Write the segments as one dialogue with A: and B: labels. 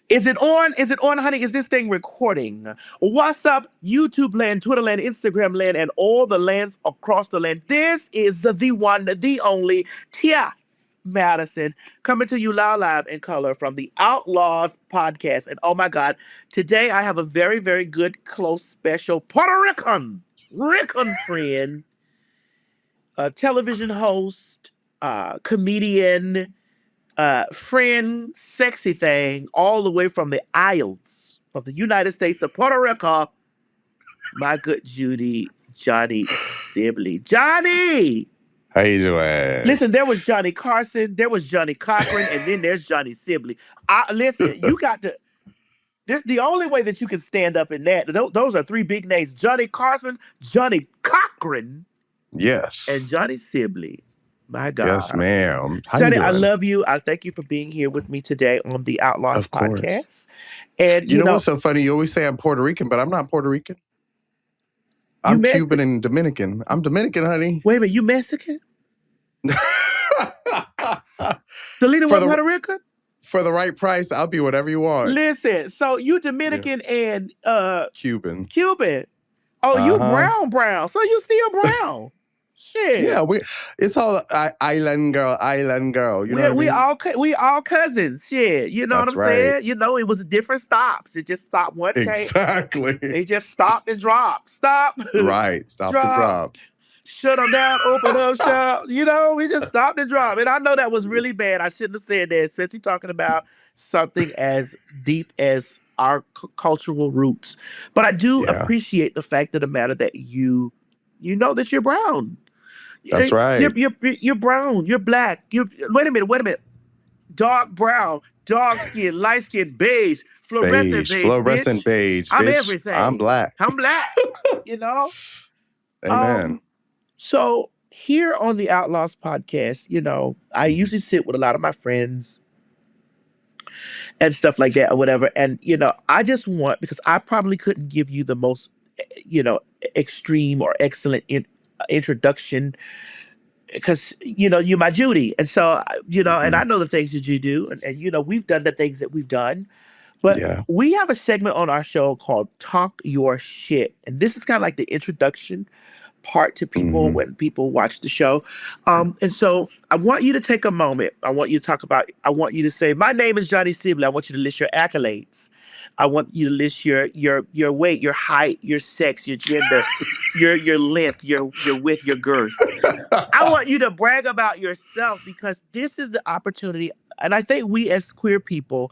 A: Is it on? Is it on, honey? Is this thing recording? What's up, YouTube land, Twitter land, Instagram land, and all the lands across the land? This is the one, the only TS Madison coming to you loud, live, in color from the Outlaws podcast. And oh my God, today I have a very, very good, close, special Puerto Rican friend, a television host, comedian, friend, sexy thing, all the way from the Isles of the United States of Puerto Rico, my good Johnny Sibilly. Johnny!
B: How you doing?
A: Listen, there was Johnny Carson, there was Johnny Cochran, and then there's Johnny Sibilly. Listen, you got to... This the only way that you can stand up in that. Those are three big names. Johnny Carson, Johnny Cochran,
B: yes,
A: and Johnny Sibilly. My God.
B: Yes, ma'am. How
A: Johnny,
B: you doing?
A: I love you. I thank you for being here with me today on the Outlaws podcast. And
B: you know what's so funny? You always say I'm Puerto Rican, but I'm not Puerto Rican. I'm Cuban and Dominican. I'm Dominican, honey.
A: Wait a minute, you Mexican? Selena was Puerto Rican?
B: For the right price, I'll be whatever you want.
A: Listen, so you Dominican and
B: Cuban.
A: Oh, you brown. So you still brown. Shit.
B: Yeah, it's all island girl. You know what I mean?
A: We all cousins. Shit, you know
B: That's
A: what I'm saying? You know, it was different stops. It just stopped one day.
B: Exactly.
A: They just stopped and dropped. Stop.
B: Right. Stop and drop.
A: Shut them down. Open up shop. You know, we just stopped and dropped. And I know that was really bad. I shouldn't have said that, especially talking about something as deep as our cultural roots. But I do appreciate the fact of the matter that you know that you're brown.
B: That's right.
A: You're brown. You're black. Wait a minute. Dark brown, dark skin, light skin, beige, fluorescent beige. I'm
B: bitch.
A: everything.
B: I'm black.
A: You know?
B: Amen.
A: So here on the Outlaws podcast, you know, I usually sit with a lot of my friends and stuff like that or whatever. And, you know, I just want, because I probably couldn't give you the most, you know, extreme or excellent introduction because, you know, you're my Judy. And so, you know, and I know the things that you do. And, you know, we've done the things that we've done. But we have a segment on our show called Talk Your Shit. And this is kind of like the introduction part to people when people watch the show. And so I want you to take a moment. I want you to say, my name is Johnny Sibilly. I want you to list your accolades. I want you to list your weight, your height, your sex, your gender, your length, your width, your girth. I want you to brag about yourself because this is the opportunity. And I think we as queer people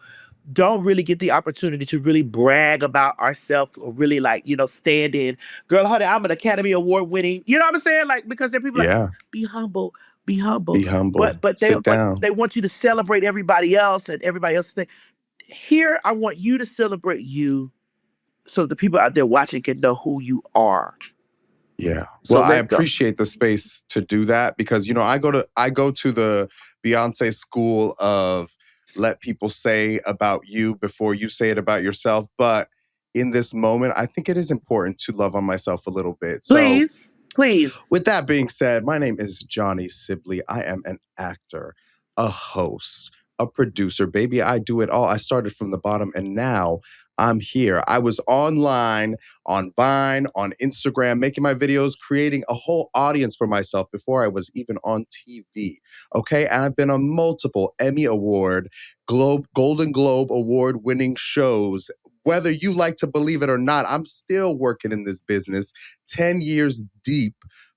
A: don't really get the opportunity to really brag about ourselves or really like, you know, stand in, girl, honey, I'm an Academy Award winning, you know what I'm saying? Like, because there are people like, be humble.
B: Be humble.
A: But they want you to celebrate everybody else and everybody else's thing. Here, I want you to celebrate you so the people out there watching can know who you are.
B: Yeah. Well, I appreciate the space to do that because, you know, I go to the Beyonce school of let people say about you before you say it about yourself. But in this moment, I think it is important to love on myself a little bit.
A: Please.
B: With that being said, my name is Johnny Sibilly. I am an actor, a host, a producer. Baby, I do it all. I started from the bottom and now I'm here. I was online, on Vine, on Instagram, making my videos, creating a whole audience for myself before I was even on TV. Okay? And I've been on multiple Emmy Award, Golden Globe Award winning shows. Whether you like to believe it or not, I'm still working in this business 10 years deep.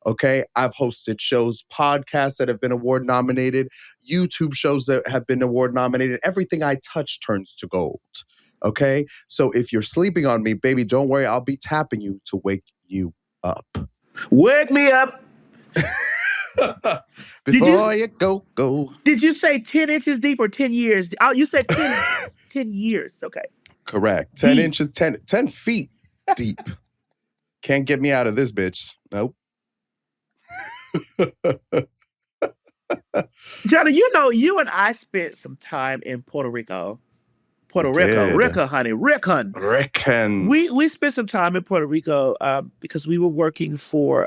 B: Okay, I've hosted shows, podcasts that have been award nominated, YouTube shows that have been award nominated. Everything I touch turns to gold. Okay, so if you're sleeping on me, baby, don't worry. I'll be tapping you to wake you up.
A: Wake me up.
B: Before you go.
A: Did you say 10 inches deep or 10 years? Oh, you said 10 years. Okay.
B: Correct. 10 inches, 10 feet deep. Can't get me out of this bitch. Nope.
A: Johnny, you know, you and I spent some time in Puerto Rico, honey.
B: Rican.
A: We spent some time in Puerto Rico because we were working for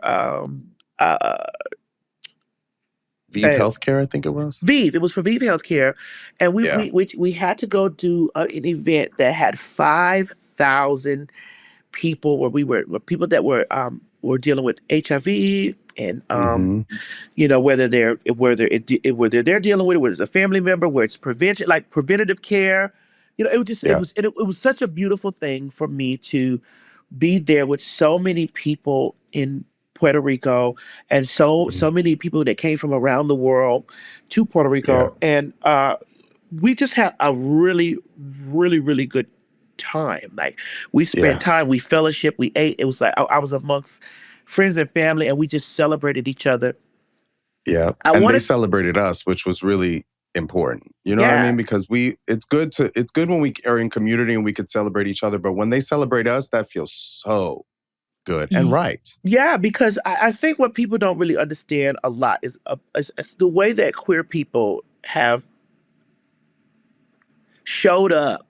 B: Vive Healthcare, I think it was.
A: Vive. It was for Vive Healthcare, and
B: Yeah.
A: we had to go do an event that had 5,000 people, where people that were dealing with HIV, and
B: Mm-hmm.
A: whether they're dealing with it, whether it's a family member, where it's prevention, like preventative care. It was just
B: Yeah.
A: it was such a beautiful thing for me to be there with so many people in Puerto Rico, and so
B: Mhm.
A: many people that came from around the world to Puerto
B: Yeah.
A: Rico, and we just had a really, really, really good time. Like, we spent
B: Yeah.
A: time, we fellowship, we ate. It was like I was amongst friends and family, and we just celebrated each other.
B: Yeah.
A: I
B: And they
A: wanted,
B: celebrated us, which was really important. You know what I
A: yeah,
B: mean? Because it's good when we are in community and we could celebrate each other. But when they celebrate us, that feels so good and right.
A: yeah, because I think what people don't really understand a lot is the way that queer people have showed up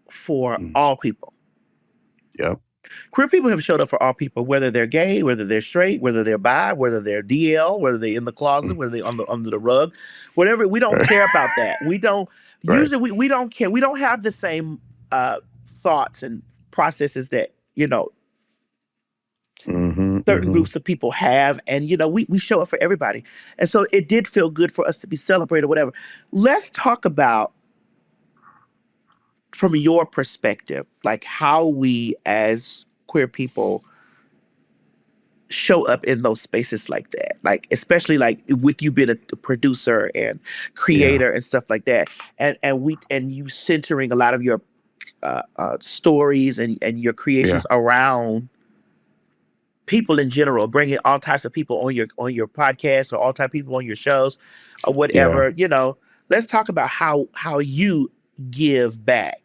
A: for
B: Mm.
A: all people.
B: Yep.
A: Queer people have showed up for all people, whether they're gay, whether they're straight, whether they're bi, whether they're DL, whether they're in the closet,
B: Mm.
A: whether they're under the rug, whatever. We don't care about that. We don't
B: Right.
A: usually we don't care. We don't have the same thoughts and processes that
B: Mm-hmm,
A: certain
B: mm-hmm.
A: groups of people have, and we show up for everybody, and so it did feel good for us to be celebrated. Whatever. Let's talk about, from your perspective, like how we as queer people show up in those spaces like that, like especially like with you being a producer and
B: Yeah.
A: creator and stuff like that, and you centering a lot of your stories and your
B: Yeah.
A: creations around people in general, bringing all types of people on your podcast, or all type of people on your shows, or
B: Yeah.
A: whatever. Let's talk about how you give back.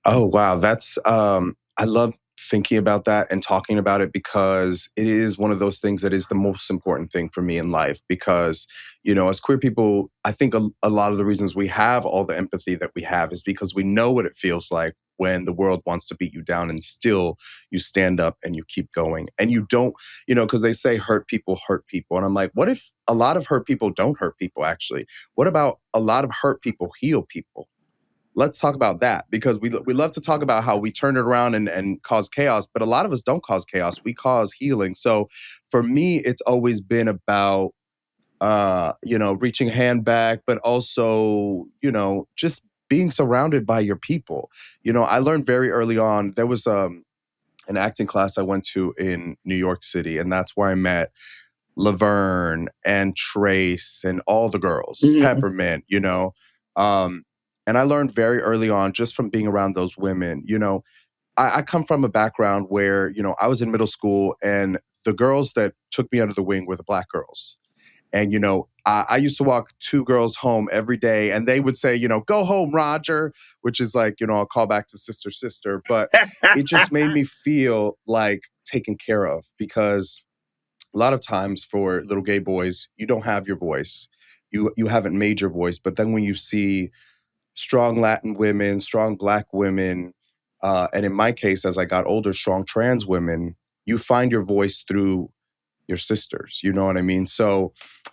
B: Oh, wow. That's I love thinking about that and talking about it because it is one of those things that is the most important thing for me in life. Because, as queer people, I think a lot of the reasons we have all the empathy that we have is because we know what it feels like when the world wants to beat you down, and still you stand up and you keep going. And you don't, because they say hurt people hurt people. And I'm like, what if a lot of hurt people don't hurt people, actually? What about a lot of hurt people heal people? Let's talk about that, because we love to talk about how we turn it around and cause chaos, but a lot of us don't cause chaos. We cause healing. So for me, it's always been about, reaching a hand back, but also, just being surrounded by your people. I learned very early on, there was an acting class I went to in New York City, and that's where I met Laverne and Trace and all the girls,
A: Mhm.
B: Peppermint, Um, and I learned very early on, just from being around those women, I come from a background where, I was in middle school, and the girls that took me under the wing were the Black girls. And, I used to walk two girls home every day, and they would say, go home, Roger, which is like, I'll call back to sister, sister. But it just made me feel like taken care of, because a lot of times for little gay boys, you don't have your voice. You haven't made your voice. But then when you see strong Latin women, strong Black women, and in my case, as I got older, strong trans women, you find your voice through your sisters. You know what I mean? So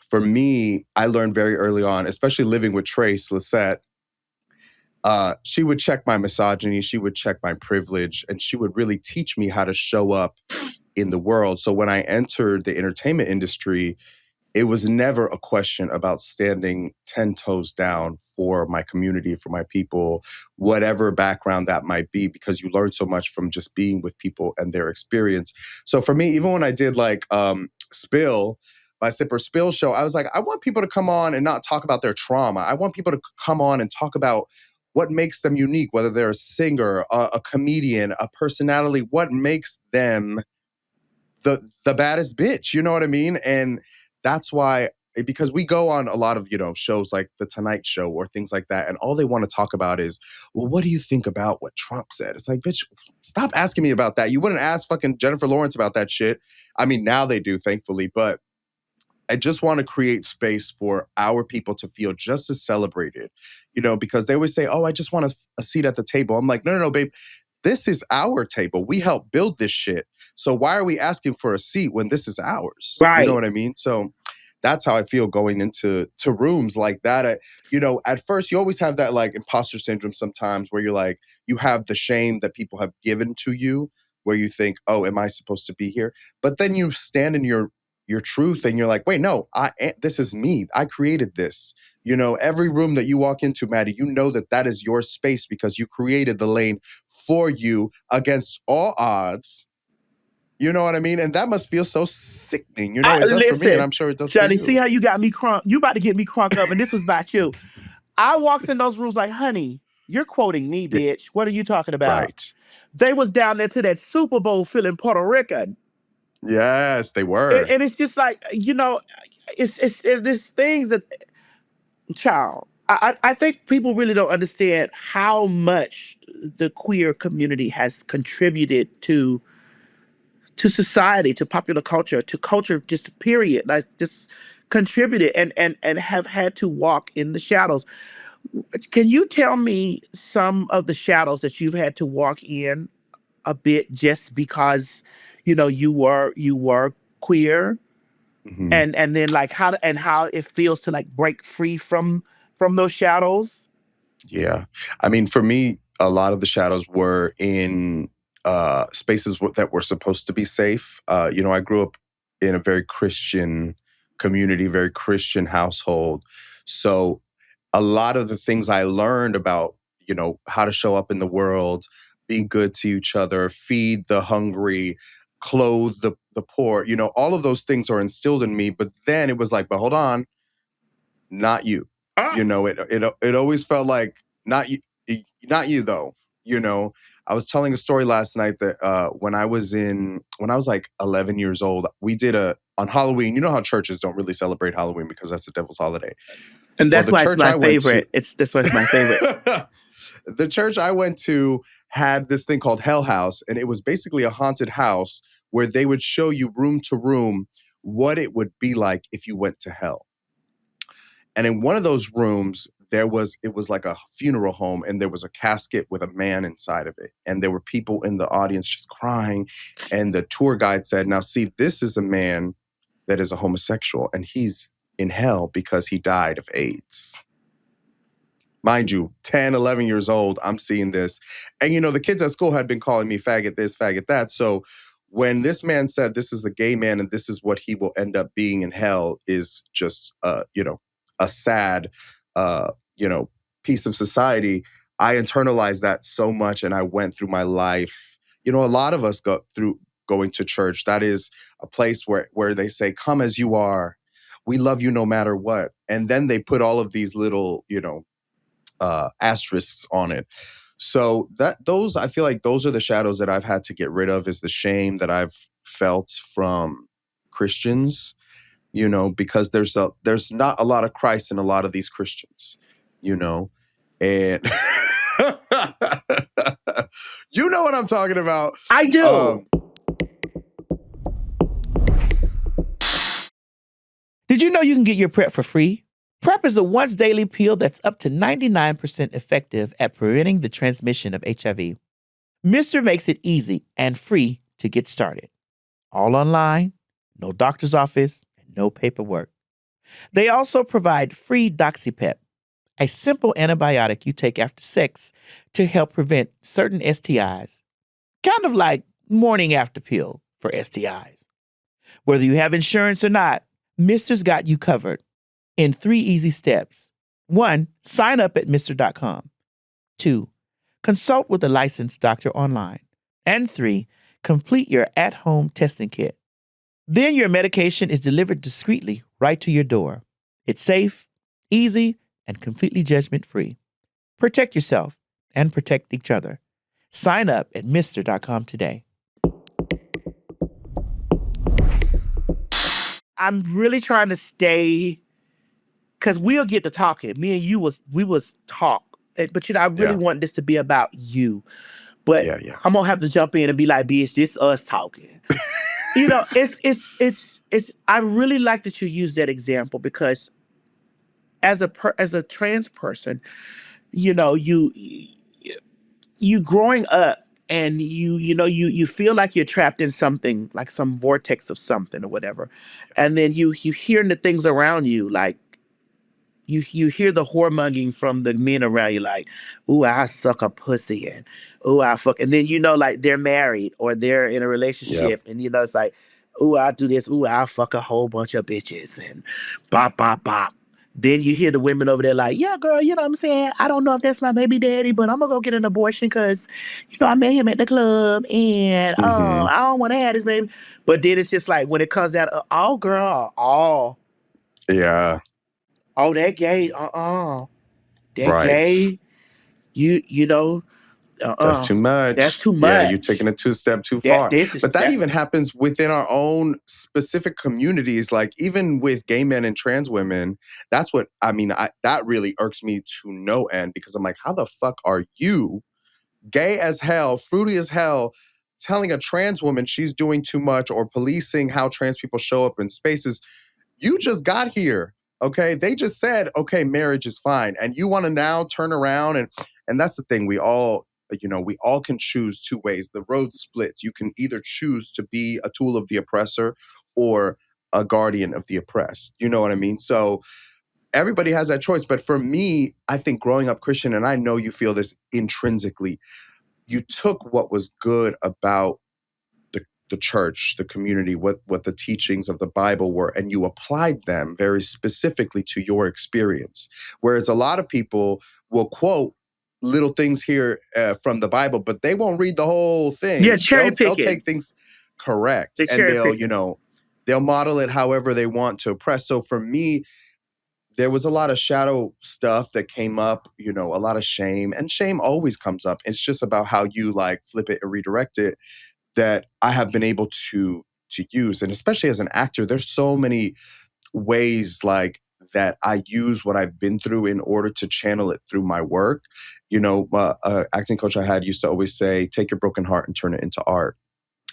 B: for me, I learned very early on, especially living with Trace Lissette, she would check my misogyny, she would check my privilege, and she would really teach me how to show up in the world. So when I entered the entertainment industry, it was never a question about standing 10 toes down for my community, for my people, whatever background that might be, because you learn so much from just being with people and their experience. So for me, even when I did like Spill, my Sip or Spill show, I was like, I want people to come on and not talk about their trauma. I want people to come on and talk about what makes them unique, whether they're a singer, a comedian, a personality, what makes them the baddest bitch, you know what I mean? And that's why, because we go on a lot of, shows like The Tonight Show or things like that, and all they want to talk about is, well, what do you think about what Trump said? It's like, bitch, stop asking me about that. You wouldn't ask fucking Jennifer Lawrence about that shit. I mean, now they do, thankfully, but I just want to create space for our people to feel just as celebrated, because they always say, oh, I just want a seat at the table. I'm like, no, babe. This is our table. We helped build this shit. So why are we asking for a seat when this is ours? You know
A: Right.
B: what I mean? So that's how I feel going into rooms like that. At first you always have that like imposter syndrome sometimes where you're like, you have the shame that people have given to you, where you think, oh, am I supposed to be here? But then you stand in your truth and you're like, wait, no, this is me. I created this. Every room that you walk into, Maddie, that is your space because you created the lane for you against all odds. You know what I mean? And that must feel so sickening. It does for me, and
A: Listen,
B: I'm sure it does
A: Johnny,
B: for
A: see
B: you.
A: how you got me crunk? You about to get me crunk up, and this was about you. I walked in those rooms like, honey, you're quoting me,
B: Yeah,
A: bitch. What are you talking about?
B: right.
A: They was down there to that Super Bowl feeling Puerto Rican.
B: Yes, they were.
A: And it's just like, it's this things that, child, I think people really don't understand how much the queer community has contributed to society, to popular culture, to culture, just period. Like just contributed and have had to walk in the shadows. Can you tell me some of the shadows that you've had to walk in a bit just because, you were queer,
B: Mhm.
A: and then like how it feels to like break free from those shadows?
B: Yeah. I mean, for me, a lot of the shadows were in spaces that were supposed to be safe. I grew up in a very Christian community, very Christian household. So a lot of the things I learned about, how to show up in the world, being good to each other, feed the hungry, clothe the poor, all of those things are instilled in me. But then it was like, but hold on, not you.
A: Ah,
B: It always felt like not you though. I was telling a story last night that when I was like 11 years old, we did on Halloween. You know how churches don't really celebrate Halloween because that's the devil's holiday.
A: and
B: Well,
A: that's
B: the
A: why it's
B: church
A: my
B: I went to,
A: favorite. That's why it's my favorite.
B: the church I went to had this thing called Hell House, and it was basically a haunted house where they would show you room to room what it would be like if you went to hell. And in one of those rooms, it was like a funeral home, and there was a casket with a man inside of it. And there were people in the audience just crying. And the tour guide said, now see, this is a man that is a homosexual, and he's in hell because he died of AIDS. Mind you, 10, 11 years old, I'm seeing this. And, the kids at school had been calling me faggot this, faggot that. So when this man said this is the gay man and this is what he will end up being in hell is just, a sad, uh, you know, piece of society, I internalized that so much and I went through my life. A lot of us go through going to church. That is a place where they say, come as you are. We love you no matter what. And then they put all of these little, asterisks on it. So I feel like those are the shadows that I've had to get rid of, is the shame that I've felt from Christians, because there's not a lot of Christ in a lot of these Christians, and you know what I'm talking about.
A: I do. Did you know you can get your PrEP for free? PrEP is a once daily pill that's up to 99% effective at preventing the transmission of HIV. Mistr makes it easy and free to get started. All online, no doctor's office, and no paperwork. They also provide free DoxyPep, a simple antibiotic you take after sex to help prevent certain STIs. Kind of like morning after pill for STIs. Whether you have insurance or not, Mistr's got you covered in 3 easy steps. 1, sign up at Mistr.com. 2, consult with a licensed doctor online. And 3, complete your at-home testing kit. Then your medication is delivered discreetly right to your door. It's safe, easy, and completely judgment-free. Protect yourself and protect each other. Sign up at Mistr.com today. I'm really trying to stay, because we'll get to talking. Me and you we was talk. But I really
B: Yeah,
A: want this to be about you. But
B: yeah.
A: I'm gonna have to jump in and be like, bitch, this us talking. It's I really like that you use that example, because as a trans person, you growing up and you feel like you're trapped in something, like some vortex of something or whatever, and then you hearing the things around you, like you hear the whoremongering from the men around you, like, "Ooh, I suck a pussy," and "Ooh, I fuck," and then like they're married or they're in a
B: Yep.
A: relationship, and it's like, "Ooh, I do this. Ooh, I fuck a whole bunch of bitches," and bop bop bop. Then you hear the women over there like, "Yeah, girl, you know what I'm saying? I don't know if that's my baby daddy, but I'm gonna go get an abortion because, I met him at the club, and
B: Hmm.
A: I don't want to have this baby." But then it's just like when it comes down to, "Oh, girl,
B: Yeah.
A: oh, that gay, that
B: Right.
A: gay, you know,
B: That's
A: uh-uh,
B: too
A: that's
B: much.
A: too
B: Yeah, you're
A: much.
B: taking it two step too
A: That
B: far.
A: this is
B: But that
A: that
B: even happens within our own specific communities. Like even with gay men and trans women, that's what I mean. That really irks me to no end because I'm like, how the fuck are you, gay as hell, fruity as hell, telling a trans woman she's doing too much or policing how trans people show up in spaces? You just got here. Okay. They just said, okay, marriage is fine. And you want to now turn around and that's the thing. We all can choose two ways. The road splits. You can either choose to be a tool of the oppressor or a guardian of the oppressed. You know what I mean? So everybody has that choice. But for me, I think growing up Christian, and I know you feel this intrinsically, you took what was good about the church, the community, what the teachings of the Bible were, and you applied them very specifically to your experience. Whereas a lot of people will quote little things here from the Bible, but they won't read the whole
A: yeah,
B: thing.
A: cherry
B: They'll
A: picking.
B: take things correct,
A: The
B: and
A: cherry picking.
B: they'll model it however they want to oppress. So for me, there was a lot of shadow stuff that came up, a lot of shame, and shame always comes up. It's just about how you like flip it and redirect it that I have been able to use. And especially as an actor, there's so many ways like that I use what I've been through in order to channel it through my work. Acting coach I had used to always say, take your broken heart and turn it into art.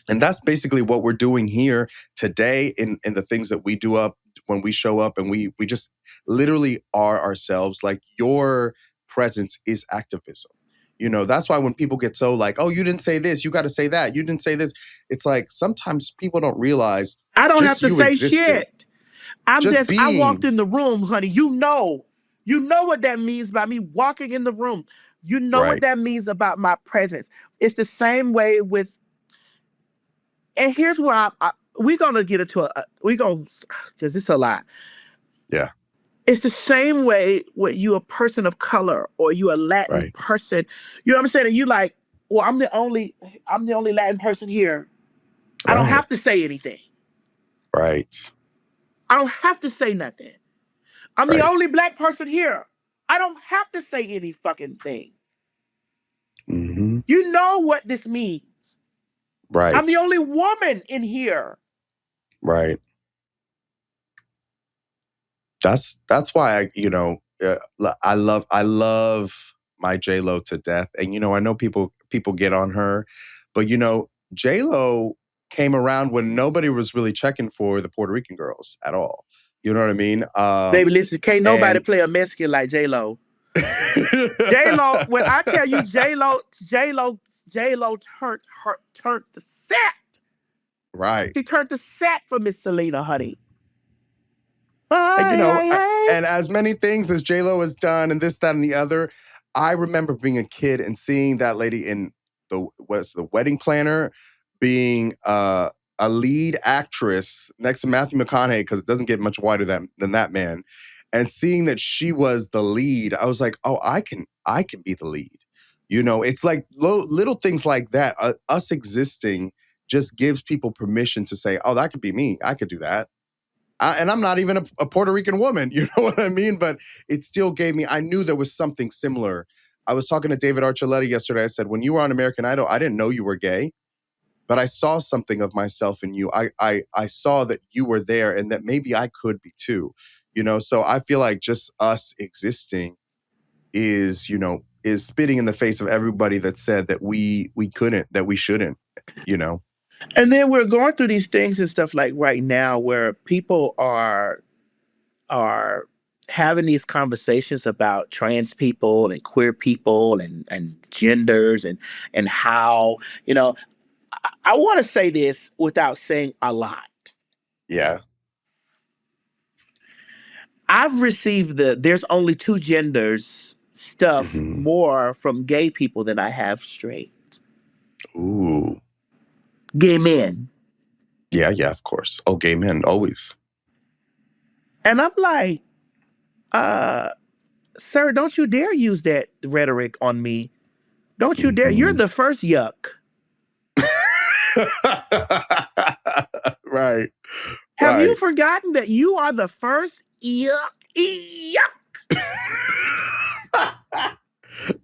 B: And that's basically what we're doing here today in the things that we do up when we show up, and we just literally are ourselves. Like your presence is activism. That's why when people get so like, oh, you didn't say this, you got to say that. You didn't say this. It's like sometimes people don't realize
A: I don't have
B: just
A: to
B: you
A: say
B: existing,
A: shit. I walked
B: being
A: in the room, honey. You know what that means by me walking in the room. You know what
B: right.
A: that means about my presence. It's the same way with, and here's where we're gonna get into because it's a lot.
B: Yeah.
A: It's the same way when you a person of color or you a Latin
B: Right.
A: person. You know what I'm saying? And you like, well, I'm the only Latin person here. I don't
B: Right.
A: have to say anything.
B: Right.
A: I don't have to say nothing. I'm the
B: Right.
A: only black person here. I don't have to say any fucking thing.
B: Hmm.
A: You know what this means. I'm the
B: Right.
A: only woman in here.
B: Right. That's why I love my J Lo to death, and I know people get on her, but J Lo came around when nobody was really checking for the Puerto Rican girls at all. You know what I mean?
A: Baby, listen, can't nobody
B: And
A: play a Mexican like J Lo. J Lo, when I tell you J Lo turned the set.
B: right.
A: She turned the set for Miss Selena, honey.
B: And,
A: Ay, ay, ay.
B: and as many things as J Lo has done, and this, that, and the other, I remember being a kid and seeing that lady in the Wedding Planner, being a lead actress next to Matthew McConaughey, because it doesn't get much wider than that man, and seeing that she was the lead, I was like, oh, I can be the lead. It's like little things like that. Us existing just gives people permission to say, oh, that could be me. I could do that. And I'm not even a Puerto Rican woman, you know what I mean? But it still gave me, I knew there was something similar. I was talking to David Archuleta yesterday. I said, when you were on American Idol, I didn't know you were gay, but I saw something of myself in you. I saw that you were there and that maybe I could be too. So I feel like just us existing is spitting in the face of everybody that said that we couldn't, that we shouldn't, you know?
A: And then we're going through these things and stuff like right now where people are having these conversations about trans people and queer people and genders and how, I want to say this without saying a lot.
B: Yeah.
A: I've received there's only two genders stuff
B: Hmm.
A: more from gay people than I have straight.
B: Ooh.
A: Gay men.
B: Yeah, yeah, of course. Oh, gay men, always.
A: And I'm like, sir, don't you dare use that rhetoric on me. Don't you dare. You're
B: Hmm.
A: the first yuck.
B: Right.
A: Have you forgotten that you are the first yuck? Yuck.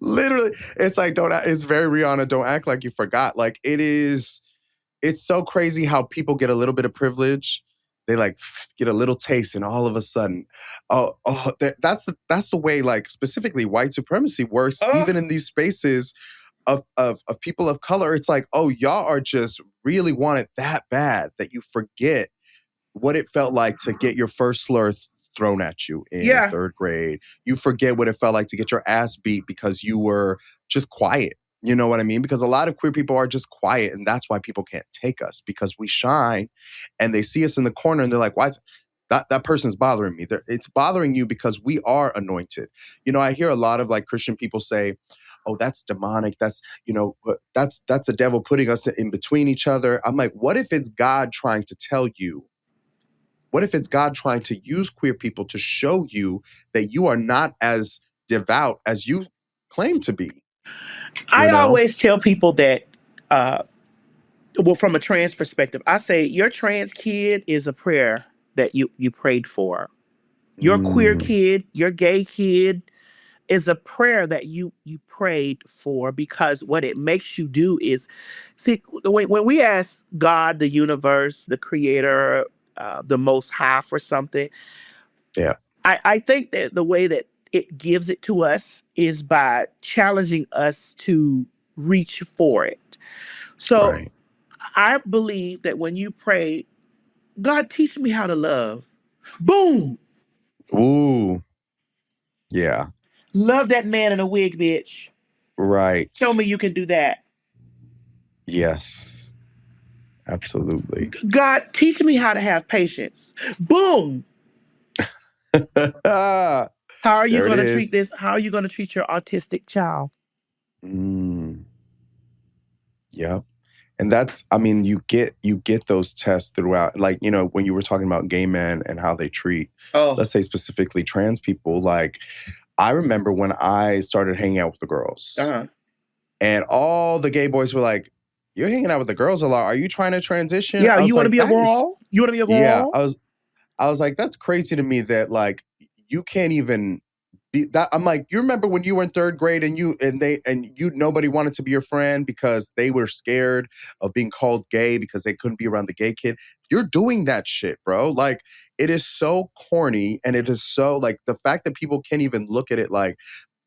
B: Literally, it's like, it's very Rihanna, don't act like you forgot. Like, it's so crazy how people get a little bit of privilege. They like get a little taste, and all of a sudden, that's the way, like, specifically white supremacy works, even in these spaces of people of color. It's like, oh, y'all are just really want it that bad that you forget what it felt like to get your first slur thrown at you in third grade. You forget what it felt like to get your ass beat because you were just quiet. You know what I mean? Because a lot of queer people are just quiet, and that's why people can't take us, because we shine and they see us in the corner and they're like, why is that person's bothering me? It's bothering you because we are anointed. I hear a lot of like Christian people say, oh, that's demonic. That's the devil putting us in between each other. I'm like, what if it's God trying to tell you? What if it's God trying to use queer people to show you that you are not as devout as you claim to be?
A: I always tell people that, from a trans perspective, I say your trans kid is a prayer that you prayed for. Your queer kid, your gay kid is a prayer that you prayed for, because what it makes you do is, see, when we ask God, the universe, the creator, the most high for something,
B: Yeah.
A: I think that the way that it gives it to us is by challenging us to reach for it. So
B: Right.
A: I believe that when you pray, God, teach me how to love. Boom!
B: Ooh. Yeah.
A: Love that man in a wig, bitch.
B: Right.
A: Tell me you can do that.
B: Yes. Absolutely.
A: God, teach me how to have patience. Boom! How are you
B: There it
A: going to treat
B: is.
A: this? How are you going to treat your autistic child?
B: Yep. And that's, I mean, you get those tests throughout. Like, when you were talking about gay men and how they treat, let's say specifically trans people, like, I remember when I started hanging out with the girls, and all the gay boys were like, you're hanging out with the girls a lot. Are you trying to transition?
A: Yeah,
B: I was
A: you want to
B: like,
A: be a girl? You want to be a
B: yeah,
A: girl?
B: I was like, that's crazy to me that, like, you can't even be that. I'm like, you remember when you were in third grade and nobody wanted to be your friend because they were scared of being called gay because they couldn't be around the gay kid. You're doing that shit, bro. Like, it is so corny, and it is so, like, the fact that people can't even look at it like,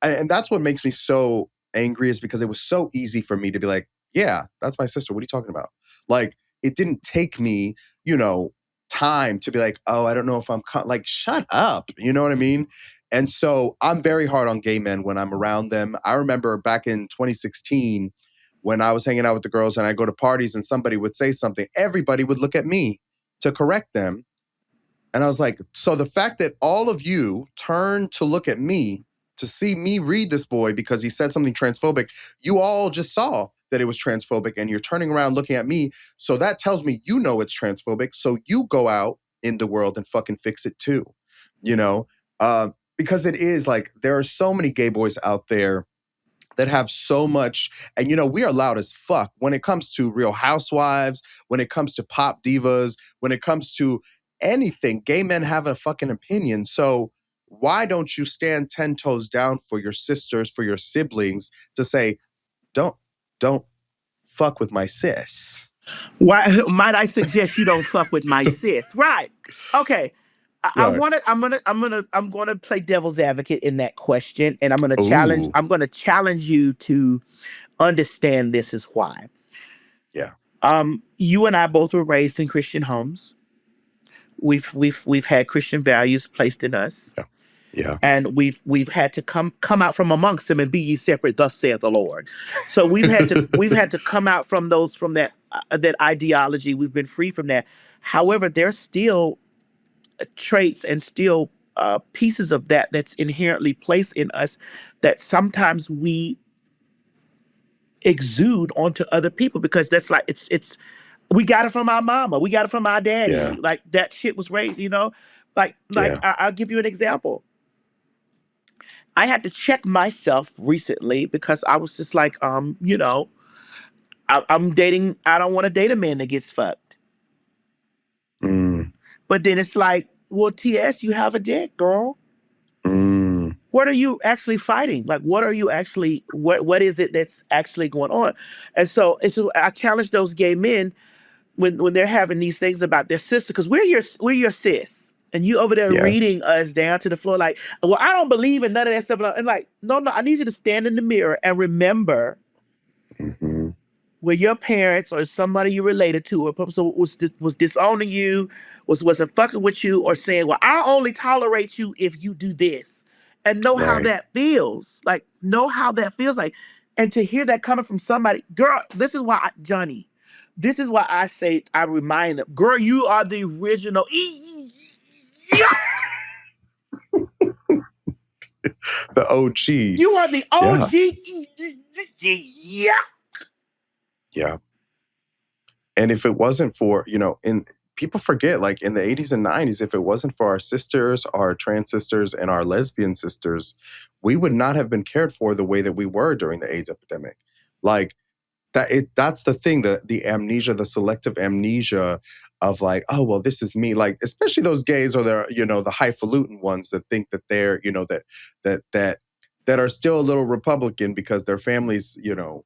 B: and that's what makes me so angry, is because it was so easy for me to be like, yeah, that's my sister. What are you talking about? Like, it didn't take me, time to be like, oh, I don't know if I'm like, shut up. You know what I mean? And so I'm very hard on gay men when I'm around them. I remember back in 2016 when I was hanging out with the girls and I go to parties and somebody would say something, everybody would look at me to correct them. And I was like, so the fact that all of you turned to look at me to see me read this boy because he said something transphobic, you all just saw that it was transphobic, and you're turning around looking at me. So that tells me it's transphobic. So you go out in the world and fucking fix it too, you know? Because it is like, there are so many gay boys out there that have so much, and we are loud as fuck when it comes to Real Housewives, when it comes to pop divas, when it comes to anything. Gay men have a fucking opinion. So why don't you stand 10 toes down for your sisters, for your siblings, to say, don't fuck with my sis?
A: Why might I suggest you don't fuck with my sis? Right. Okay.
B: Right.
A: I'm gonna play devil's advocate in that question, and
B: Ooh.
A: I'm gonna challenge you to understand this is why.
B: Yeah.
A: You and I both were raised in Christian homes. We've had Christian values placed in us.
B: Yeah. Yeah.
A: And we've had to come out from amongst them and be ye separate, thus saith the Lord. So we've had to come out from that ideology. We've been free from that. However, there's still traits and still pieces of that's inherently placed in us that sometimes we exude onto other people, because that's like it's we got it from our mama, we got it from our
B: Yeah.
A: daddy. Like that shit was raised, like
B: Yeah.
A: I'll give you an example. I had to check myself recently because I was just like, I'm dating. I don't want to date a man that gets fucked.
B: Mm.
A: But then it's like, well, TS, you have a dick, girl.
B: Mm.
A: What are you actually fighting? Like, what are you actually? What is it that's actually going on? And so I challenge those gay men when they're having these things about their sister, because we're your sis, and you over there
B: Yeah.
A: reading us down to the floor like, well, I don't believe in none of that stuff. And like, no, I need you to stand in the mirror and remember
B: Mm-hmm.
A: where your parents or somebody you related to or was disowning you, wasn't fucking with you, or saying, well, I'll only tolerate you if you do this, and know how
B: Right.
A: that feels. Like, know how that feels like. And to hear that coming from somebody, girl, this is why Johnny, this is why I say, I remind them, girl, you are the original.
B: The OG.
A: You are the
B: Yeah.
A: OG. Yeah.
B: Yeah. And if it wasn't for, people forget, like in the 80s and 90s, if it wasn't for our sisters, our trans sisters, and our lesbian sisters, we would not have been cared for the way that we were during the AIDS epidemic. Like, that's the thing, the amnesia, the selective amnesia of like, oh, well, this is me. Like, especially those gays or the highfalutin ones that think that they're, that are still a little Republican because their families, and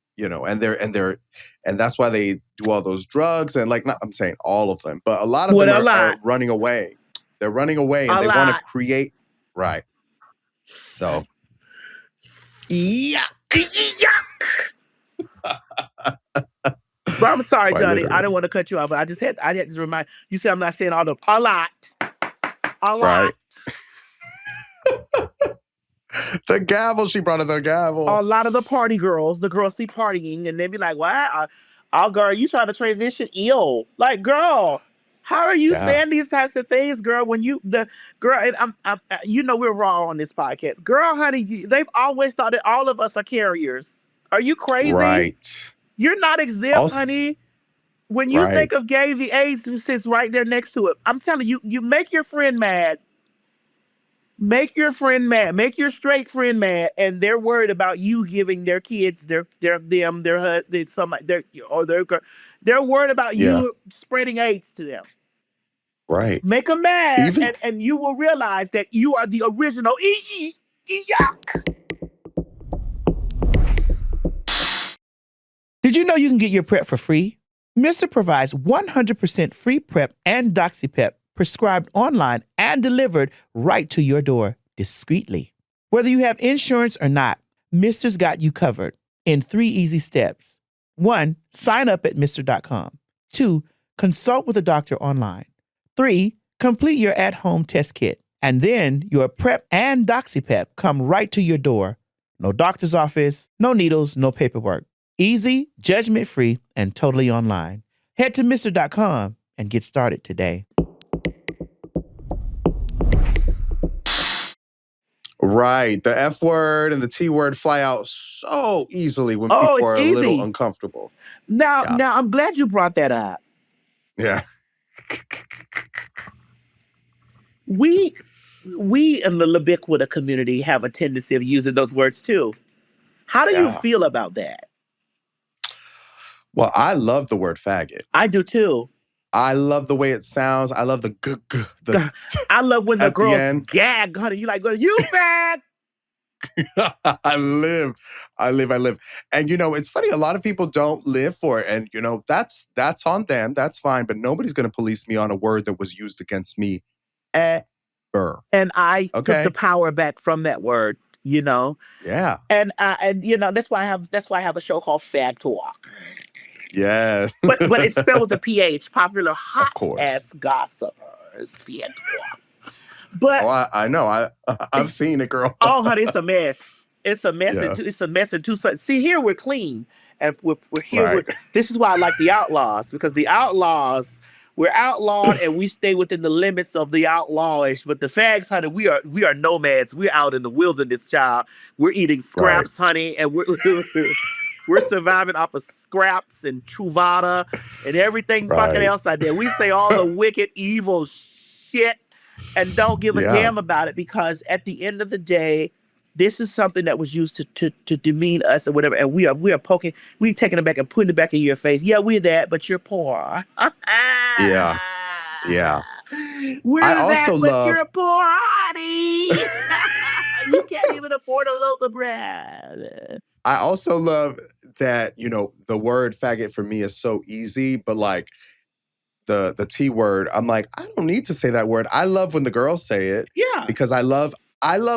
B: that's why they do all those drugs. And like, not, I'm saying all of them, but a lot of
A: What
B: them
A: a
B: are
A: lot.
B: running away. They're running away and
A: A
B: they want to
A: lot.
B: create. Right. So, yeah.
A: But I'm sorry,
B: Quite
A: Johnny. I
B: literally.
A: didn't want to cut you off, but I had to remind you. Said I'm not saying all the a lot.
B: Right. The gavel. She brought in the gavel.
A: A lot of the party girls, the girls see partying, and they be like, "What? Oh, girl, you trying to transition ill? Like, girl, how are you
B: Yeah.
A: saying these types of things, girl? When you the girl, and we're raw on this podcast, girl, honey. They've always thought that all of us are carriers. Are you crazy?
B: Right.
A: You're not exempt,
B: Also,
A: honey. When you
B: right.
A: think of gay, the AIDS who sits right there next to it, I'm telling you, you make your friend mad. Make your friend mad. Make your straight friend mad, and they're worried about you giving their kids, they're worried about
B: Yeah.
A: you spreading AIDS to them.
B: Right.
A: Make them mad,
B: Even
A: and you will realize that you are the original. Did you know you can get your prep for free? Mistr provides 100% free prep and doxypep prescribed online and delivered right to your door discreetly. Whether you have insurance or not, Mistr's got you covered in 3 easy steps. 1, sign up at Mistr.com. 2, consult with a doctor online. 3, complete your at-home test kit. And then your prep and doxypep come right to your door. No doctor's office, no needles, no paperwork. Easy, judgment-free, and totally online. Head to Mistr.com and get started today.
B: right. The F word and the T word fly out so easily when people
A: it's
B: are a little
A: easy.
B: uncomfortable.
A: Now, I'm glad you brought that up.
B: Yeah.
A: We in the Labiquita community have a tendency of using those words too. How do you feel about that?
B: Well, I love the word faggot.
A: I do too.
B: I love the way it sounds. I love the
A: I love when the
B: at the
A: girls
B: end.
A: gag, honey. You like, you fag.
B: I live. And it's funny, a lot of people don't live for it. And that's on them. That's fine. But nobody's gonna police me on a word that was used against me ever.
A: And I took the power back from that word,
B: Yeah.
A: And that's why I have a show called Fag Talk.
B: Yeah.
A: but it's spelled with a PH, popular hot
B: Of course.
A: ass gossipers. Fag Talk. But
B: I know. I've seen it, girl.
A: oh, honey, it's a mess. It's a mess.
B: Yeah.
A: It's a mess in two sides. See, here we're clean, and we're here.
B: Right.
A: This is why I like the Outlaws, because the Outlaws, we're outlawed and we stay within the limits of the outlawish. But the fags, honey, we are nomads. We're out in the wilderness, child. We're eating
B: Right.
A: scraps, honey, and we're surviving off of scraps and Truvada and everything fucking
B: Right.
A: else out there. We say all the wicked, evil shit and don't give a
B: Yeah.
A: damn about it, because at the end of the day, this is something that was used to demean us or whatever, and we are poking, we taking it back and putting it back in your face. Yeah, we're that, but you're poor.
B: Yeah. Yeah.
A: We're
B: I
A: that,
B: also
A: but
B: love.
A: you're poor, honey. You can't even afford a loaf of bread.
B: I also love that, you know, the word faggot for me is so easy, but like the T word, I'm like, I don't need to say that word. I love when the girls say it,
A: Yeah,
B: because I love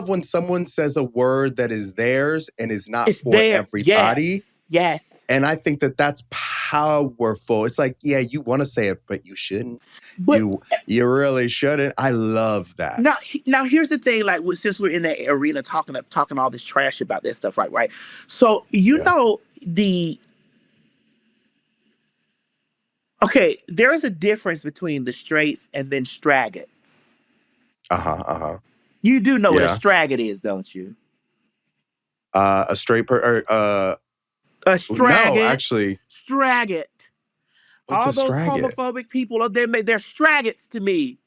B: when someone says a word that is theirs and is not
A: it's
B: for
A: there.
B: everybody.
A: Yes.
B: And I think that that's powerful. It's like, yeah, you want to say it, but you shouldn't.
A: But
B: You really shouldn't. I love that.
A: now here's the thing. Like, since we're in that arena talking all this trash about this stuff, right? So
B: Yeah.
A: know there is a difference between the straights and then straggots. You do know what a
B: Yeah.
A: straggot is, don't you?
B: A straight
A: A
B: no,
A: straggot.
B: actually.
A: Straggot.
B: What's
A: All
B: a
A: those
B: straggot?
A: homophobic people, they're straggots to me.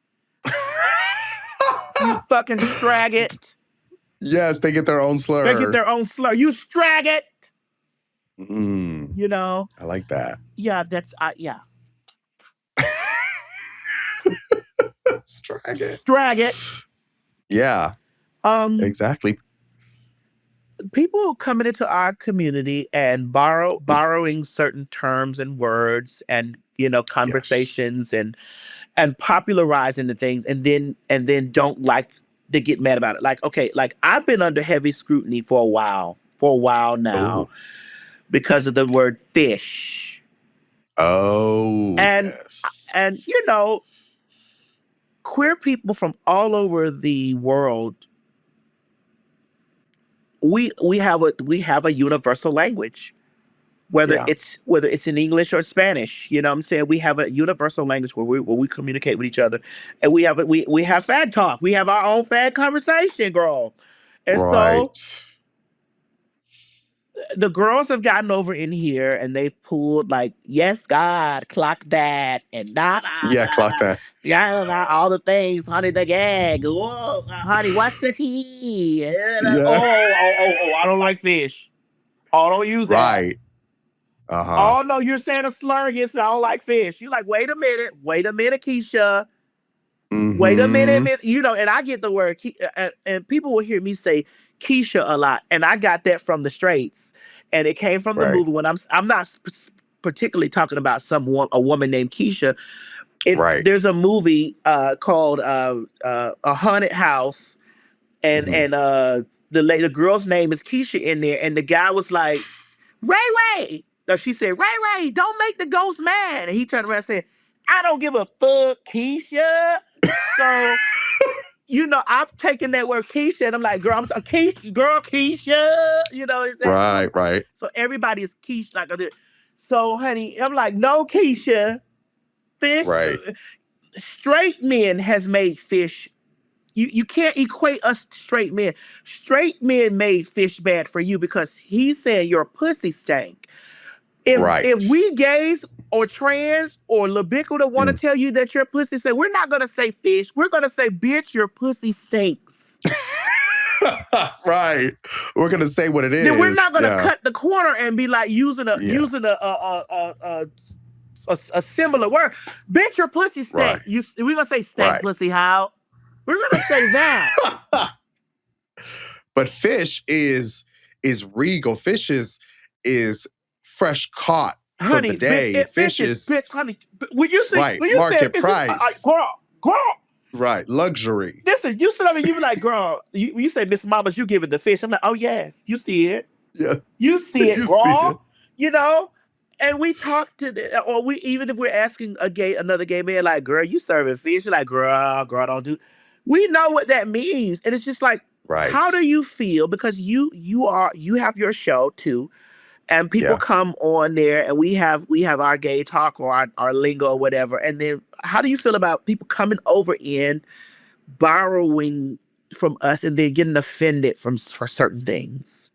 A: You fucking straggot.
B: Yes, they get their own slur.
A: They get their own slur. You straggot.
B: Mm,
A: You know.
B: I like that.
A: Yeah, that's yeah.
B: Straggot. Yeah, exactly.
A: People coming into our community and borrowing certain terms and words and, you know, conversations and popularizing the things, and then don't like, they get mad about it. Like, okay, like I've been under heavy scrutiny for a while now.
B: Ooh.
A: Because of the word fish.
B: Oh,
A: And
B: yes.
A: and you know, queer people from all over the world, we have a universal language, whether
B: Yeah.
A: it's in English or Spanish. You know what I'm saying? We have a universal language where we communicate with each other, and we have fag talk. We have our own fag conversation, girl. And
B: Right.
A: so the girls have gotten over in here and they've pulled like, yes, God, clock that, and
B: Yeah, clock that.
A: yeah, all the things, honey, the gag. Whoa, honey, what's the tea?
B: Yeah.
A: Oh, I don't like fish. Oh, don't use that.
B: Right.
A: Oh, no, you're saying a slur against it. I don't like fish. You're like, wait a minute, Keisha.
B: Mm-hmm.
A: Wait a minute, you know, and I get the word, and people will hear me say Keisha a lot, and I got that from the Straits, and it came from the movie. When I'm not particularly talking about a woman named Keisha. There's a movie called A Haunted House, and the girl's name is Keisha in there, and the guy was like, Ray. No, she said, Ray, don't make the ghost mad. And he turned around and said, I don't give a fuck, Keisha. So, you know, I'm taking that word Keisha, and I'm like, girl, Keisha. You know what I'm saying?
B: Right.
A: So everybody is Keisha. Like, so, honey, I'm like, no, Keisha. Fish.
B: Right.
A: Straight men has made fish. You can't equate us to straight men. Straight men made fish bad for you because he's saying your pussy stank. If we gays or trans or libicular want to tell you that your pussy stank, we're not going to say fish. We're going to say, bitch, your pussy stinks.
B: Right. We're going to say what it is.
A: Then we're not going to cut the corner and be like using a similar word. Bitch, your pussy stank.
B: Right.
A: We're going to say stank pussy, how? We're going to say that.
B: But fish is regal. Fish is fresh caught for the day. Fish is
A: honey. When you say
B: market price.
A: Girl.
B: Right, luxury.
A: Listen, you sit up and you be like, girl, you say, Miss Mamas, you giving the fish. I'm like, oh yes, you see it.
B: Yeah.
A: You see it,
B: You
A: girl.
B: see it.
A: You know? And we talk to or we, even if we're asking another gay man, like, girl, you serving fish? You're like, girl, don't do. We know what that means. And it's just like,
B: Right.
A: how do you feel? Because you have your show too. And people
B: Yeah.
A: come on there and we have our gay talk or our lingo or whatever. And then how do you feel about people coming over in borrowing from us and then getting offended for certain things?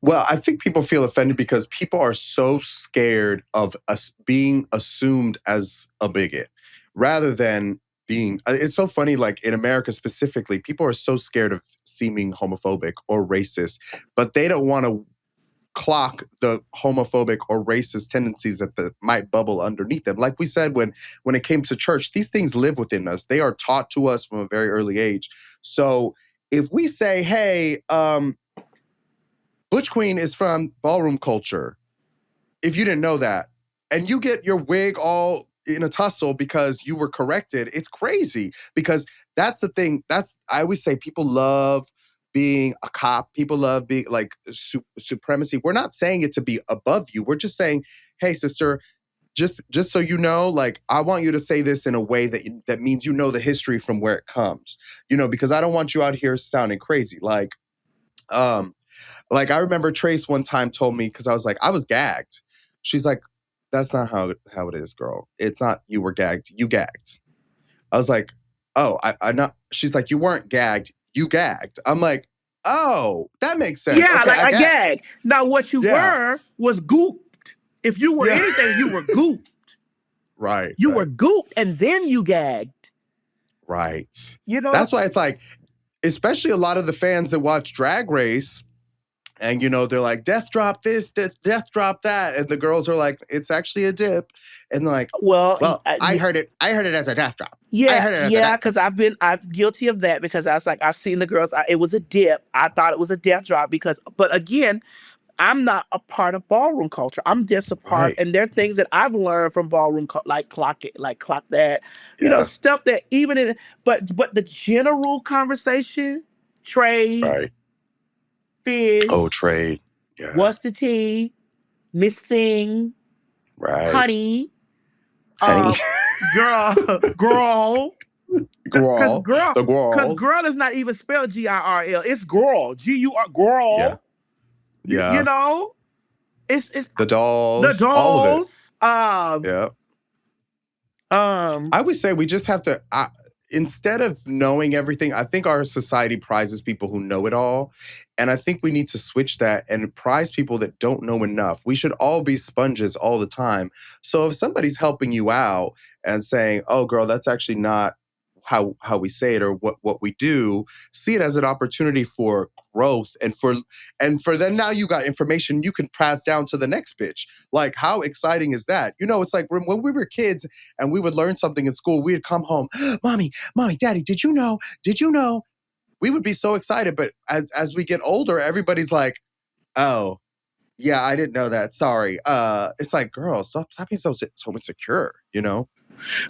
B: Well, I think people feel offended because people are so scared of us being assumed as a bigot rather than being. It's so funny, like in America specifically, people are so scared of seeming homophobic or racist, but they don't want to clock the homophobic or racist tendencies that might bubble underneath them. Like we said, when it came to church, these things live within us. They are taught to us from a very early age. So if we say, hey, Butch Queen is from ballroom culture, if you didn't know that, and you get your wig all in a tussle because you were corrected, it's crazy. Because that's the thing. I always say people love being a cop. People love being like supremacy. We're not saying it to be above you. We're just saying, hey, sister, just so you know, like, I want you to say this in a way that means you know the history from where it comes. Because I don't want you out here sounding crazy. Like I remember Trace one time told me, because I was like, I was gagged. She's like, that's not how it is, girl. It's not you were gagged. You gagged. I was like, oh, I not. She's like, you weren't gagged. You gagged. I'm like, oh, that makes sense.
A: Yeah,
B: Okay,
A: like
B: I
A: I
B: gag.
A: gag. Now what you
B: Yeah.
A: were was gooped. If you were
B: Yeah.
A: anything, you were gooped.
B: Right.
A: You
B: right,
A: were gooped and then you gagged.
B: Right.
A: You know?
B: That's why it's like, especially a lot of the fans that watch Drag Race, and they're like, death drop this, death drop that, and the girls are like, it's actually a dip, and they're like,
A: well,
B: I heard it as a death drop. I
A: yeah,
B: heard it as a death
A: because I'm guilty of that because I was like, I've seen the girls. It was a dip. I thought it was a death drop but again, I'm not a part of ballroom culture. I'm just a part,
B: Right.
A: and there are things that I've learned from ballroom, like clock it, like clock that,
B: Yeah.
A: stuff that even in, but the general conversation, trade,
B: Right.
A: fish,
B: Oh, trade. Yeah.
A: what's the tea, Miss Thing,
B: Right.
A: honey,
B: Honey.
A: girl,
B: Girl. The
A: because
B: girls.
A: girl is not even spelled GIRL. It's girl, GUR, girl.
B: Yeah. Yeah.
A: It's
B: The dolls.
A: the
B: All of it.
A: dolls.
B: Yeah. I would say we just have to, instead of knowing everything, I think our society prizes people who know it all. And I think we need to switch that and prize people that don't know enough. We should all be sponges all the time. So if somebody's helping you out and saying, oh, girl, that's actually not how we say it or what we do, see it as an opportunity for growth and for then now you got information you can pass down to the next bitch. Like, how exciting is that? It's like when we were kids and we would learn something in school, we'd come home, mommy, daddy, did you know? We would be so excited. But as we get older, everybody's like, oh, yeah, I didn't know that. Sorry. It's like, girl, stop being so insecure,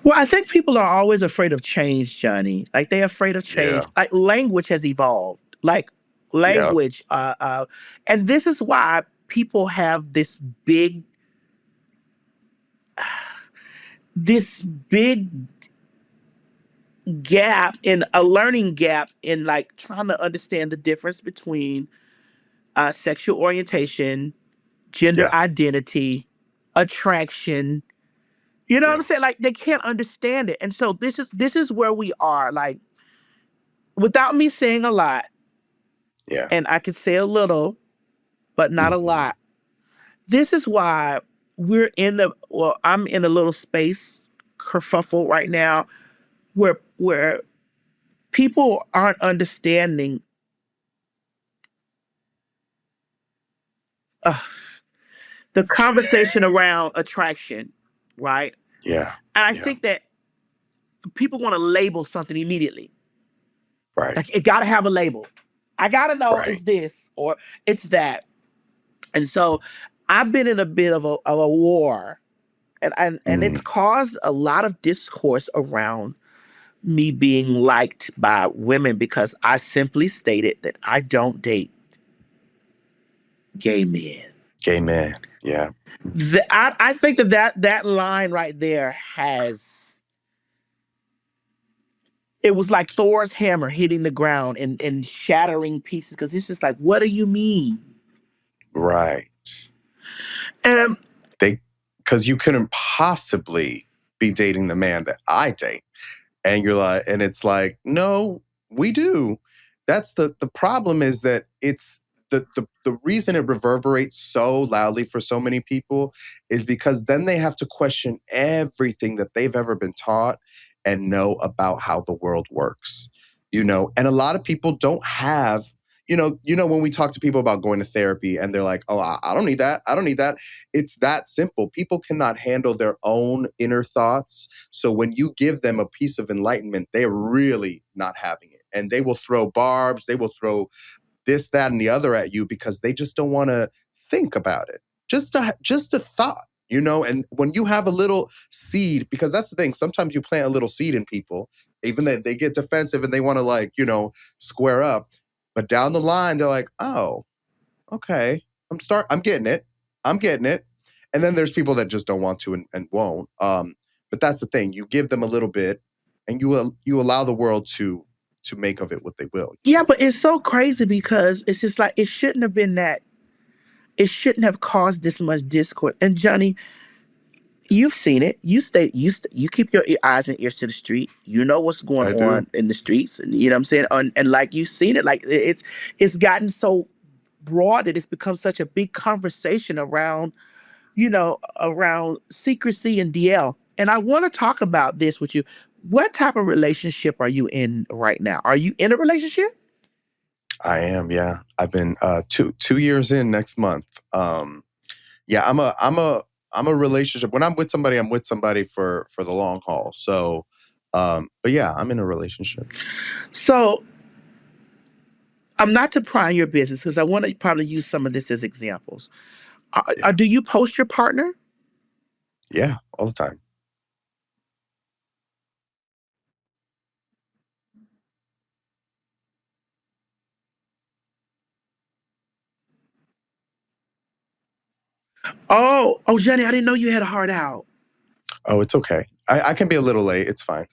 A: Well, I think people are always afraid of change, Johnny. Like they're afraid of change.
B: Yeah.
A: Like language has evolved. Like language, and this is why people have this big gap in a learning gap in like trying to understand the difference between sexual orientation, gender identity, attraction. You know what I'm saying? Like they can't understand it. And so this is where we are. Like without me saying a lot,
B: Yeah.
A: and I could say a little, but not a lot. This is why I'm in a little space kerfuffle right now where people aren't understanding the conversation around attraction, right?
B: Yeah.
A: And I think that people want to label something immediately.
B: Right.
A: Like it got to have a label. I got to know
B: Right.
A: it's this or it's that. And so I've been in a bit of a war, and it's caused a lot of discourse around me being liked by women because I simply stated that I don't date gay men.
B: Gay men. Yeah.
A: I think that line right there it was like Thor's hammer hitting the ground and shattering pieces because it's just like, what do you mean?
B: Right.
A: And
B: They, because you couldn't possibly be dating the man that I date. And you're like, and it's like, no, we do. That's the problem is that it's the reason it reverberates so loudly for so many people is because then they have to question everything that they've ever been taught and know about how the world works. And a lot of people don't have, when we talk to people about going to therapy and they're like, oh, I don't need that. I don't need that. It's that simple. People cannot handle their own inner thoughts. So when you give them a piece of enlightenment, they're really not having it. And they will throw barbs, they will throw this, that, and the other at you because they just don't want to think about it. Just a thought, and when you have a little seed, because that's the thing, sometimes you plant a little seed in people, even though they get defensive and they want to square up. But down the line, they're like, oh, okay, I'm getting it. I'm getting it. And then there's people that just don't want to and won't. But that's the thing. You give them a little bit and you allow the world to make of it what they will.
A: yeah, but it's so crazy because it's just like, it shouldn't have been that. It shouldn't have caused this much discord. And Johnny, you've seen it. You keep your eyes and ears to the street. You know what's going
B: I do.
A: on in the streets, and you know what I'm saying. And like you've seen it, like it's gotten so broad that it's become such a big conversation around, around secrecy and DL. And I want to talk about this with you. What type of relationship are you in right now? Are you in a relationship?
B: I am, yeah. I've been 2 years in next month. Yeah, I'm a relationship. When I'm with somebody for the long haul. So, but yeah, I'm in a relationship.
A: So I'm not to pry on your business because I want to probably use some of this as examples.
B: Yeah,
A: Do you post your partner?
B: yeah, all the time.
A: Oh, Jenny, I didn't know you had a heart out.
B: Oh, it's okay. I can be a little late. It's fine.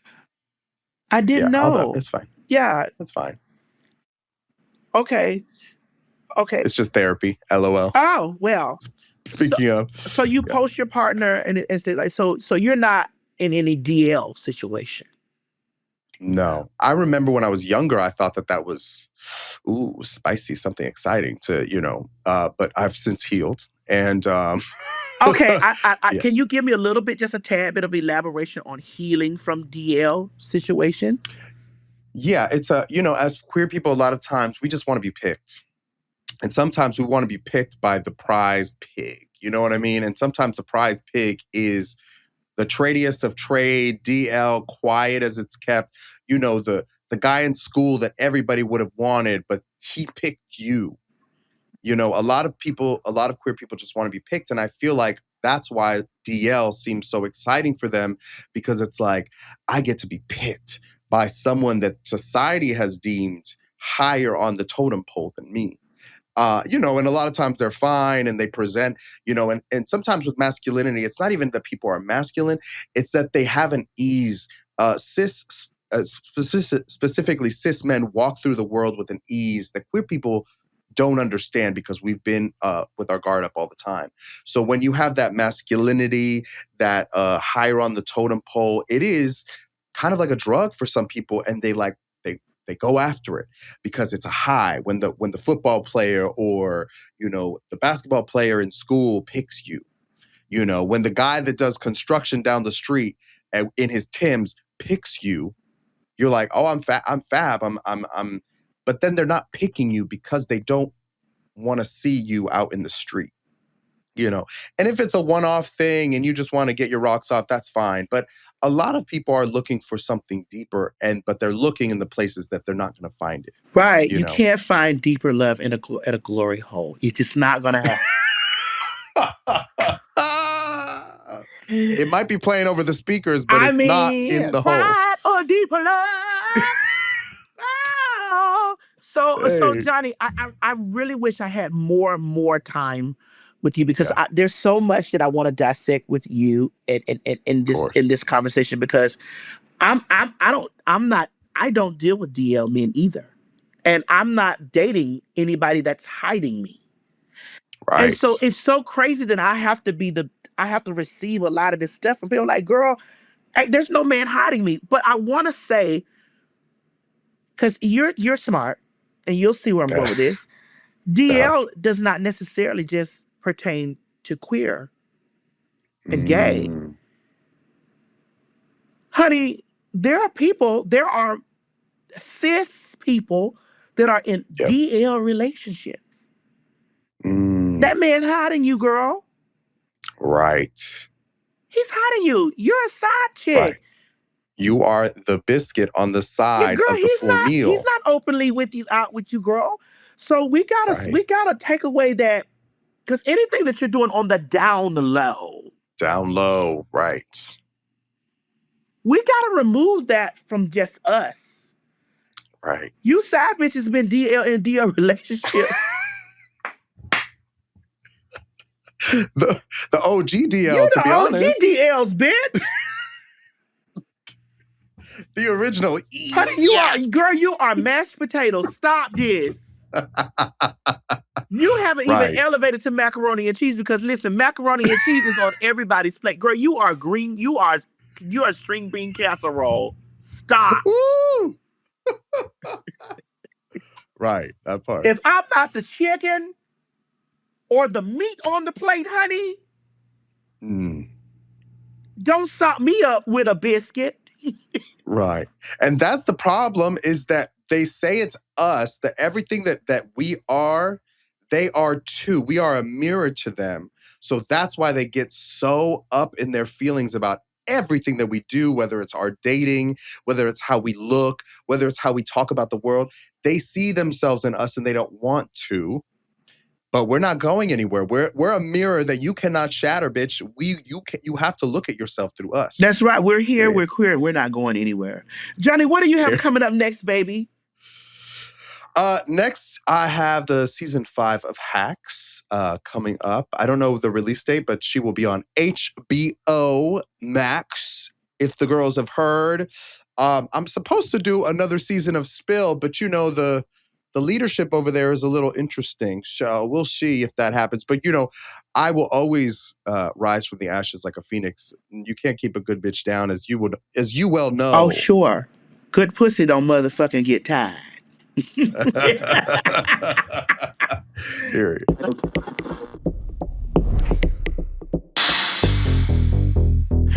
A: I
B: Yeah,
A: didn't know.
B: it's fine.
A: Yeah.
B: It's fine.
A: Okay. Okay.
B: It's just therapy. LOL.
A: Oh, well. So,
B: Speaking of,
A: so you
B: yeah.
A: post your partner and say like, so you're not in any DL situation.
B: No. I remember when I was younger, I thought that was, spicy, something exciting but I've since healed. And
A: Okay. I
B: yeah.
A: can you give me a little bit, just a tad bit of elaboration on healing from DL situations?
B: Yeah, it's as queer people, a lot of times we just want to be picked. And sometimes we want to be picked by the prize pig. You know what I mean? And sometimes the prize pig is the tradiest of trade, DL, quiet as it's kept. The guy in school that everybody would have wanted, but he picked you. A lot of queer people just want to be picked. And I feel like that's why DL seems so exciting for them, because it's like, I get to be picked by someone that society has deemed higher on the totem pole than me. And a lot of times they're fine and they present, and sometimes with masculinity, it's not even that people are masculine, it's that they have an ease. Specifically cis men walk through the world with an ease that queer people don't understand because we've been with our guard up all the time. So when you have that masculinity, that higher on the totem pole, it is kind of like a drug for some people, and they go after it because it's a high when the football player or the basketball player in school picks you. When the guy that does construction down the street in his Timbs picks you, you're like, oh, I'm fab, I'm. But then they're not picking you because they don't want to see you out in the street. And if it's a one-off thing and you just want to get your rocks off, that's fine. But a lot of people are looking for something deeper, but they're looking in the places that they're not going to find it.
A: Right. You can't find deeper love at a glory hole. It's just not going to
B: happen. It might be playing over the speakers, but it's not in the hole.
A: Pride or deeper love. Oh. So Johnny, I really wish I had more time with you because there's so much that I want to dissect with you in this conversation, because I'm not I don't deal with DL men either. And I'm not dating anybody that's hiding me. And
B: Right.
A: so it's so crazy that I have to receive a lot of this stuff from people like, girl, hey, there's no man hiding me. But I want to say, because you're smart, and you'll see where I'm going with this. DL does not necessarily just pertain to queer and gay. Honey, there are cis people that are in DL relationships. That man hiding you, girl.
B: Right.
A: He's hiding you. You're a side chick.
B: Right. You are the biscuit on the side
A: girl,
B: of the full meal.
A: He's not openly out with you, girl. So we gotta take away that, because anything that you're doing on the down low,
B: right.
A: We gotta remove that from just us.
B: Right.
A: You side bitches been in DL relationships.
B: the OG DL, to be honest.
A: OG DL's bitch.
B: The original.
A: Honey, you are mashed potatoes. Stop this. You haven't even elevated to macaroni and cheese, because listen, macaroni and cheese is on everybody's plate. Girl, you are green. You are string bean casserole. Stop.
B: Right, that part.
A: If I'm not the chicken or the meat on the plate, honey, don't salt me up with a biscuit.
B: Right. And that's the problem, is that they say it's us, that everything that we are, they are too. We are a mirror to them. So that's why they get so up in their feelings about everything that we do, whether it's our dating, whether it's how we look, whether it's how we talk about the world. They see themselves in us and they don't want to. But we're not going anywhere. We're a mirror that you cannot shatter, bitch. You have to look at yourself through us.
A: That's right. We're here. Yeah. We're queer. We're not going anywhere. Johnny, what do you have coming up next, baby?
B: Next, I have the season 5 of Hacks coming up. I don't know the release date, but she will be on HBO Max. If the girls have heard, I'm supposed to do another season of Spill, but you know the leadership over there is a little interesting. So we'll see if that happens. But, you know, I will always rise from the ashes like a phoenix. You can't keep a good bitch down, as you well know.
A: Oh, sure. Good pussy don't motherfucking get tied.
B: Period.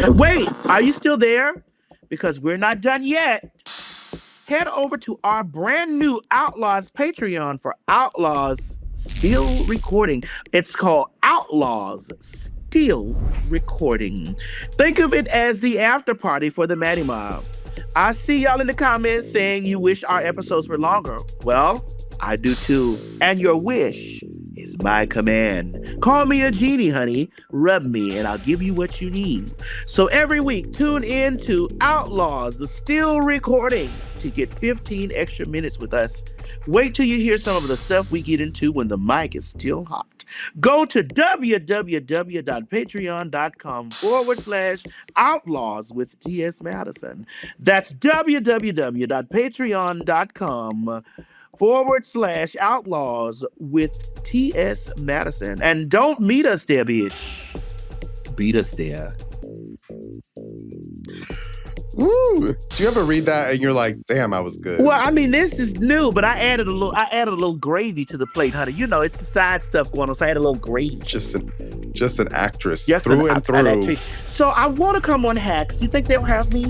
A: Wait, are you still there? Because we're not done yet. Head over to our brand new Outlaws Patreon for Outlaws Still Recording. It's called Outlaws Still Recording. Think of it as the after party for the Maddie Mob. I see y'all in the comments saying you wish our episodes were longer. Well, I do too. And your wish is my command. Call me a genie, honey. Rub me and I'll give you what you need. So every week, tune in to Outlaws, the Still Recording, to get 15 extra minutes with us. Wait till you hear some of the stuff we get into when the mic is still hot. Go to www.patreon.com/Outlaws with TS Madison. That's www.patreon.com/Outlaws with TS Madison. And don't meet us there, bitch. Beat us there.
B: Woo! Do you ever read that and you're like, damn, I was good?
A: Well, I mean, this is new, but I added a little gravy to the plate, honey. You know, it's the side stuff going on, so I added a little gravy.
B: Just an actress through and through.
A: So I want to come on Hacks. You think they'll have me?